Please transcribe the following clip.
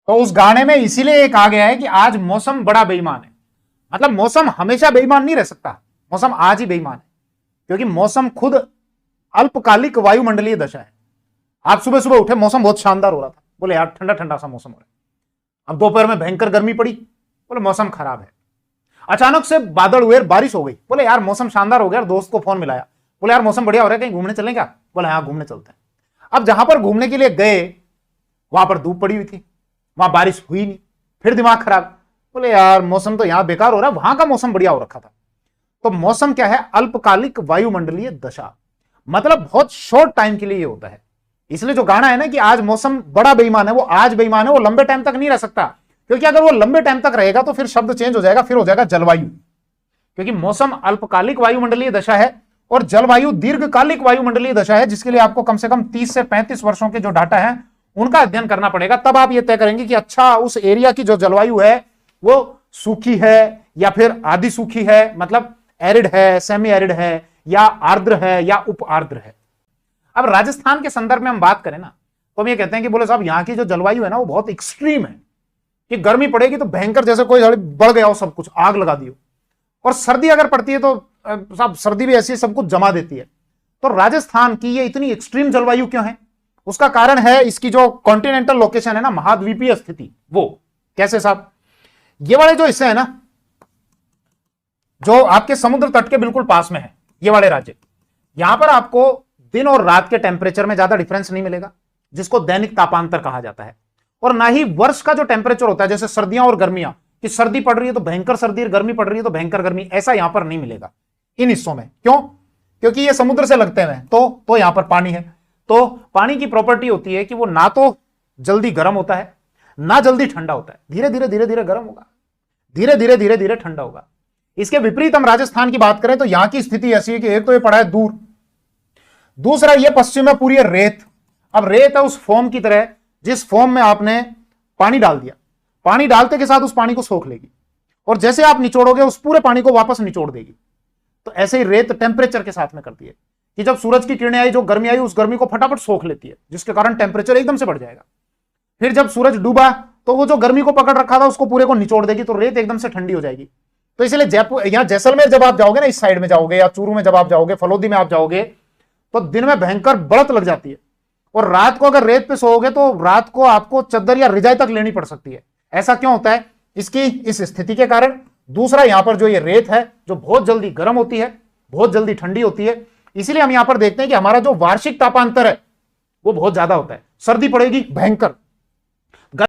तो उस गाने में इसीलिए कहा गया है कि आज मौसम बड़ा बेईमान है। मतलब मौसम हमेशा बेईमान नहीं रह सकता, मौसम आज ही बेईमान है, क्योंकि मौसम खुद अल्पकालिक वायुमंडलीय दशा है। आप सुबह सुबह उठे, मौसम बहुत शानदार हो रहा था, बोले यार ठंडा ठंडा सा मौसम हो रहा है। अब दोपहर में भयंकर गर्मी पड़ी, बोले मौसम खराब है। अचानक से बादल हुए, बारिश हो गई, बोले यार मौसम शानदार हो गया। दोस्त को फोन मिलाया, बोले यार मौसम बढ़िया हो रहा है, कहीं घूमने चलें क्या? बोले हाँ घूमने चलते हैं। अब जहां पर घूमने के लिए गए वहां पर धूप पड़ी हुई थी, वहां बारिश हुई नहीं, फिर दिमाग खराब, बोले यार मौसम तो यहां बेकार हो रहा है, वहां का मौसम बढ़िया हो रखा था। तो मौसम क्या है? अल्पकालिक वायुमंडलीय दशा, मतलब बहुत शॉर्ट टाइम के लिए ये होता है। इसलिए जो गाना है ना कि आज मौसम बड़ा बेईमान है, वो आज बेईमान है, वो लंबे टाइम तक नहीं रह सकता, क्योंकि अगर वो लंबे टाइम तक रहेगा तो फिर शब्द चेंज हो जाएगा, फिर हो जाएगा जलवायु। क्योंकि मौसम अल्पकालिक वायुमंडलीय दशा है और जलवायु दीर्घकालिक वायुमंडलीय दशा है, जिसके लिए आपको कम से कम 30 से 35 वर्षों के जो डाटा है उनका अध्ययन करना पड़ेगा। तब आप ये तय करेंगे कि अच्छा उस एरिया की जो जलवायु है वो सूखी है या फिर आधी सूखी है, मतलब एरिड है, सेमी एरिड है, या आर्द्र है या उप आर्द्र है। अब राजस्थान के संदर्भ में हम बात करें ना, तो हम ये कहते हैं कि बोले साहब यहाँ की जो जलवायु है ना वो बहुत एक्सट्रीम है, कि गर्मी पड़ेगी तो भयंकर, जैसे कोई बढ़ गया हो, सब कुछ आग लगा दी हो, और सर्दी अगर पड़ती है तो साहब सर्दी भी ऐसी सब कुछ जमा देती है। तो राजस्थान की ये इतनी एक्सट्रीम जलवायु क्यों है? उसका कारण है इसकी जो कॉन्टिनेंटल लोकेशन है ना, महाद्वीपीय स्थिति। वो कैसे साहब? ये वाले जो हिस्से है ना, जो आपके समुद्र तट के बिल्कुल पास में है, ये वाले राज्य, यहां पर आपको दिन और रात के टेम्परेचर में ज्यादा डिफरेंस नहीं मिलेगा, जिसको दैनिक तापांतर कहा जाता है। और ना ही वर्ष का जो टेम्परेचर होता है, जैसे सर्दियां और गर्मियां, कि सर्दी पड़ रही है तो भयंकर सर्दी और गर्मी पड़ रही है तो भयंकर गर्मी, ऐसा यहां पर नहीं मिलेगा इन हिस्सों में। क्यों? क्योंकि ये समुद्र से लगते हुए तो यहां पर पानी है। तो पानी की प्रॉपर्टी होती है कि वो ना तो जल्दी गर्म होता है ना जल्दी ठंडा होता है, धीरे धीरे धीरे धीरे गर्म होगा, धीरे धीरे धीरे धीरे ठंडा होगा। इसके विपरीत हम राजस्थान की बात करें तो यहां की स्थिति ऐसी है कि एक तो ये पड़ा है दूर, दूसरा ये पश्चिम में पूरी रेत। अब रेत है उस फोम की तरह, जिस फोम में आपने पानी डाल दिया, पानी डालते के साथ उस पानी को सोख लेगी, और जैसे आप निचोड़ोगे उस पूरे पानी को वापस निचोड़ देगी। तो ऐसे ही रेत टेम्परेचर के साथ में करती है कि जब सूरज की किरणें आई, जो गर्मी आई, उस गर्मी को फटाफट सोख लेती है, जिसके कारण टेम्परेचर एकदम से बढ़ जाएगा। फिर जब सूरज डूबा तो वो जो गर्मी को पकड़ रखा था उसको पूरे को निचोड़ देगी, तो रेत एकदम से ठंडी हो जाएगी। तो इसलिए जयपुर, यहां जैसलमेर जब आप जाओगे ना, इस साइड में जाओगे, या चूरू में जब आप जाओगे, फलोदी में आप जाओगे, तो दिन में भयंकर बढ़त लग जाती है, और रात को अगर रेत पे सोओगे तो रात को आपको चद्दर या रिजाई तक लेनी पड़ सकती है। ऐसा क्यों होता है? इसकी इस स्थिति के कारण। दूसरा, यहां पर जो ये रेत है जो बहुत जल्दी गर्म होती है, बहुत जल्दी ठंडी होती है, इसीलिए हम यहां पर देखते हैं कि हमारा जो वार्षिक तापांतर है वो बहुत ज्यादा होता है। सर्दी पड़ेगी भयंकर,